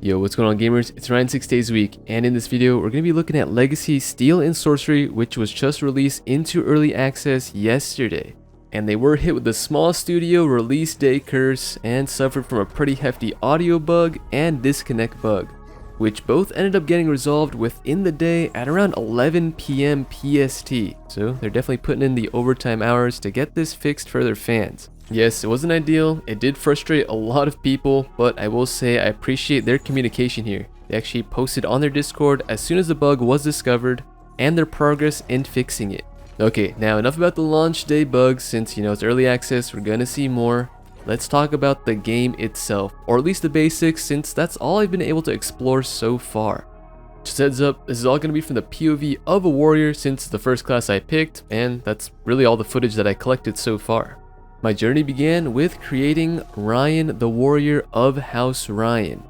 Yo, what's going on, gamers? It's Ryan 6 days a week, and in this video we're going to be looking at Legacy Steel and Sorcery, which was just released into early access yesterday. And they were hit with the small studio release day curse and suffered from a pretty hefty audio bug and disconnect bug, which both ended up getting resolved within the day at around 11 p.m. PST. So they're definitely putting in the overtime hours to get this fixed for their fans. Yes, it wasn't ideal, it did frustrate a lot of people, but I will say I appreciate their communication here. They actually posted on their Discord as soon as the bug was discovered and their progress in fixing it. Okay, now enough about the launch day bugs, since it's early access, we're gonna see more. Let's talk about the game itself, or at least the basics, since that's all I've been able to explore so far. Just heads up, this is all going to be from the POV of a warrior, since it's the first class I picked, and that's really all the footage that I collected so far. My journey began with creating Ryan, the warrior of House Ryan.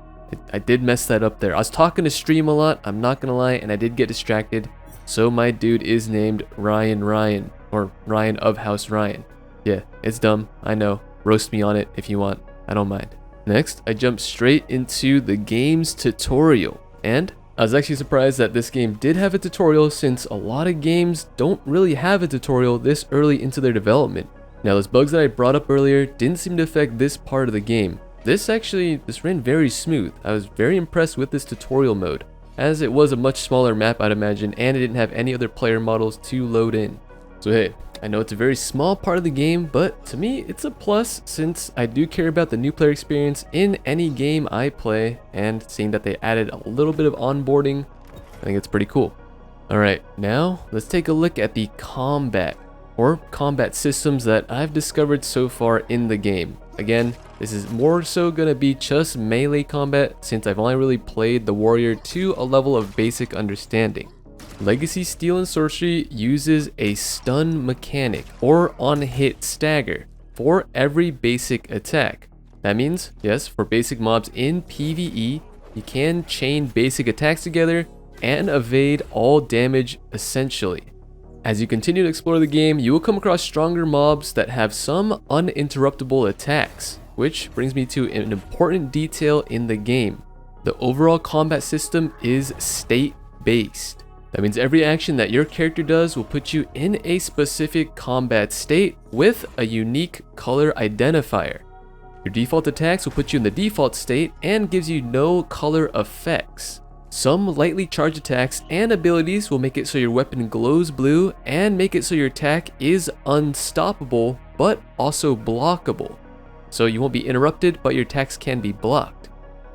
I did mess that up there. I was talking to stream a lot, I'm not gonna lie, and I did get distracted. So my dude is named Ryan, or Ryan of House Ryan. Yeah, it's dumb, I know. Roast me on it if you want, I don't mind. Next, I jumped straight into the game's tutorial. And I was actually surprised that this game did have a tutorial, since a lot of games don't really have a tutorial this early into their development. Now, those bugs that I brought up earlier didn't seem to affect this part of the game. This ran very smooth. I was very impressed with this tutorial mode, as it was a much smaller map, I'd imagine, and it didn't have any other player models to load in. So hey, I know it's a very small part of the game, but to me it's a plus, since I do care about the new player experience in any game I play, and seeing that they added a little bit of onboarding, I think it's pretty cool. Alright, now let's take a look at the combat systems that I've discovered so far in the game. Again, this is more so gonna be just melee combat, since I've only really played the warrior to a level of basic understanding. Legacy Steel and Sorcery uses a stun mechanic, or on-hit stagger, for every basic attack. That means, yes, for basic mobs in PvE, you can chain basic attacks together and evade all damage essentially. As you continue to explore the game, you will come across stronger mobs that have some uninterruptible attacks, which brings me to an important detail in the game. The overall combat system is state-based. That means every action that your character does will put you in a specific combat state with a unique color identifier. Your default attacks will put you in the default state and gives you no color effects. Some lightly charged attacks and abilities will make it so your weapon glows blue and make it so your attack is unstoppable but also blockable. So you won't be interrupted, but your attacks can be blocked.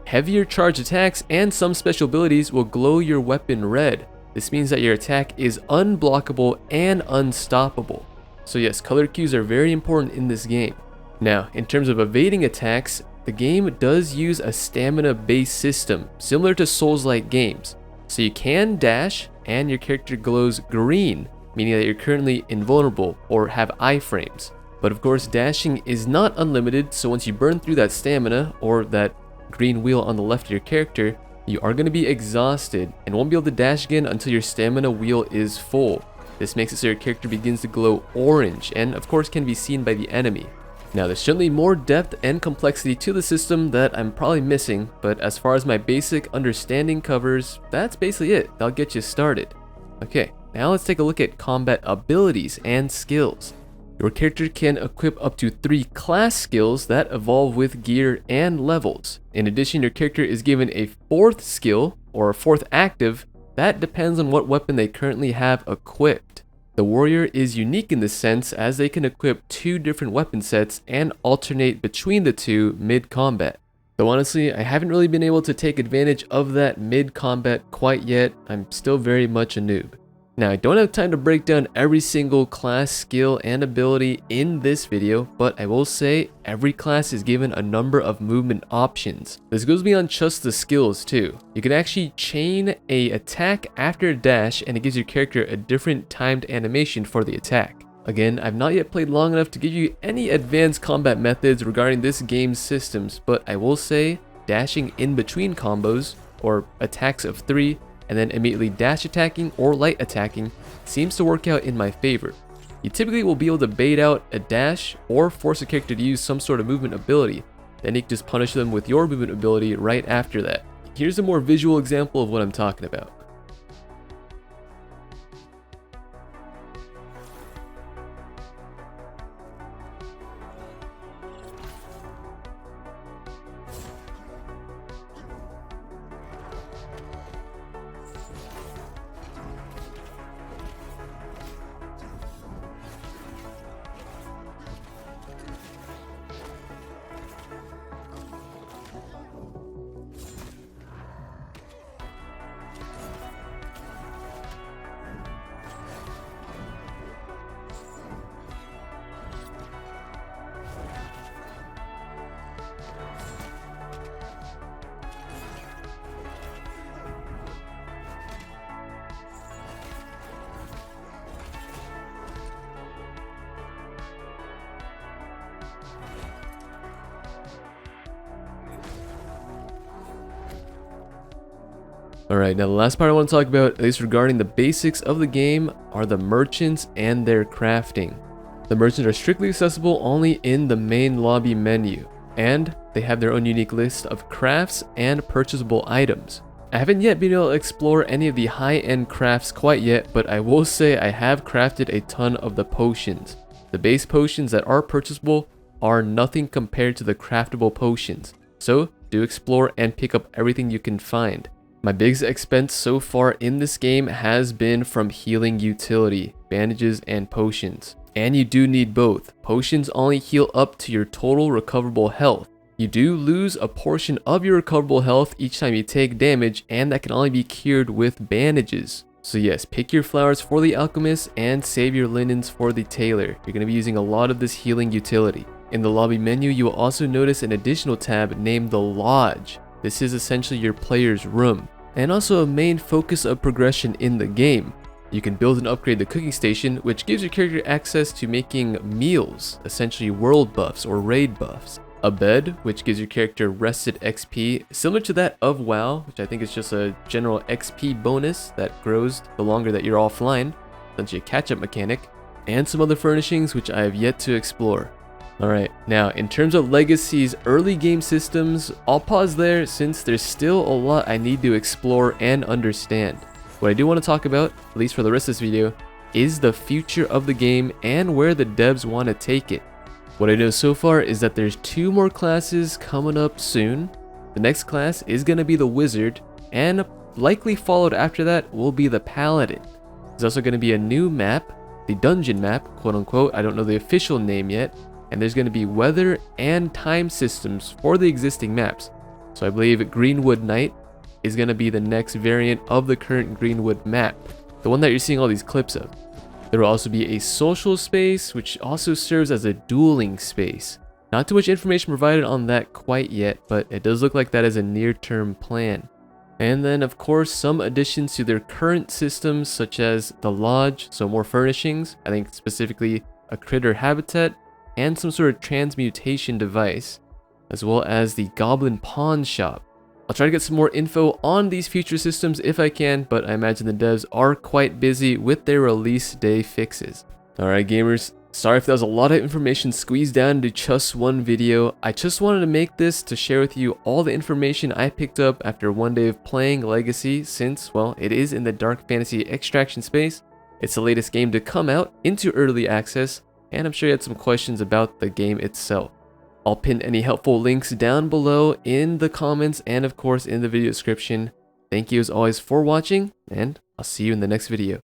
Heavier charged attacks and some special abilities will glow your weapon red. This means that your attack is unblockable and unstoppable. So yes, color cues are very important in this game. Now, in terms of evading attacks, the game does use a stamina-based system, similar to Souls-like games. So you can dash, and your character glows green, meaning that you're currently invulnerable or have iframes. But of course, dashing is not unlimited, so once you burn through that stamina, or that green wheel on the left of your character, you are going to be exhausted and won't be able to dash again until your stamina wheel is full. This makes it so your character begins to glow orange, and of course can be seen by the enemy. Now, there's certainly more depth and complexity to the system that I'm probably missing, but as far as my basic understanding covers, that's basically it. That'll get you started. Okay, now let's take a look at combat abilities and skills. Your character can equip up to 3 class skills that evolve with gear and levels. In addition, your character is given a 4th skill, or a 4th active, that depends on what weapon they currently have equipped. The warrior is unique in this sense, as they can equip 2 different weapon sets and alternate between the 2 mid-combat. Though honestly, I haven't really been able to take advantage of that mid-combat quite yet. I'm still very much a noob. Now, I don't have time to break down every single class skill and ability in this video, but I will say every class is given a number of movement options. This goes beyond just the skills too. You can actually chain a attack after a dash, and it gives your character a different timed animation for the attack. Again, I've not yet played long enough to give you any advanced combat methods regarding this game's systems, but I will say dashing in between combos, or attacks of 3, and then immediately dash attacking or light attacking seems to work out in my favor. You typically will be able to bait out a dash or force a character to use some sort of movement ability, then you can just punish them with your movement ability right after that. Here's a more visual example of what I'm talking about. Alright, now the last part I want to talk about, at least regarding the basics of the game, are the merchants and their crafting. The merchants are strictly accessible only in the main lobby menu, and they have their own unique list of crafts and purchasable items. I haven't yet been able to explore any of the high-end crafts quite yet, but I will say I have crafted a ton of the potions. The base potions that are purchasable are nothing compared to the craftable potions, so do explore and pick up everything you can find. My biggest expense so far in this game has been from healing utility, bandages and potions. And you do need both. Potions only heal up to your total recoverable health. You do lose a portion of your recoverable health each time you take damage, and that can only be cured with bandages. So yes, pick your flowers for the alchemist and save your linens for the tailor. You're going to be using a lot of this healing utility. In the lobby menu, you will also notice an additional tab named the Lodge. This is essentially your player's room, and also a main focus of progression in the game. You can build and upgrade the cooking station, which gives your character access to making meals, essentially world buffs or raid buffs. A bed, which gives your character rested XP, similar to that of WoW, which I think is just a general XP bonus that grows the longer that you're offline, essentially a catch-up mechanic, and some other furnishings which I have yet to explore. Alright, now in terms of Legacy's early game systems, I'll pause there since there's still a lot I need to explore and understand. What I do want to talk about, at least for the rest of this video, is the future of the game and where the devs want to take it. What I know so far is that there's 2 more classes coming up soon. The next class is going to be the Wizard, and likely followed after that will be the Paladin. There's also going to be a new map, the Dungeon map, quote unquote. I don't know the official name yet. And there's going to be weather and time systems for the existing maps. So I believe Greenwood Night is going to be the next variant of the current Greenwood map, the one that you're seeing all these clips of. There will also be a social space, which also serves as a dueling space. Not too much information provided on that quite yet, but it does look like that is a near-term plan. And then of course some additions to their current systems, such as the Lodge, so more furnishings, I think specifically a critter habitat, and some sort of transmutation device, as well as the Goblin Pawn Shop. I'll try to get some more info on these future systems if I can, but I imagine the devs are quite busy with their release day fixes. Alright gamers, sorry if that was a lot of information squeezed down into just one video. I just wanted to make this to share with you all the information I picked up after one day of playing Legacy, since, well, it is in the dark fantasy extraction space. It's the latest game to come out into early access, and I'm sure you had some questions about the game itself. I'll pin any helpful links down below in the comments and of course in the video description. Thank you as always for watching, and I'll see you in the next video.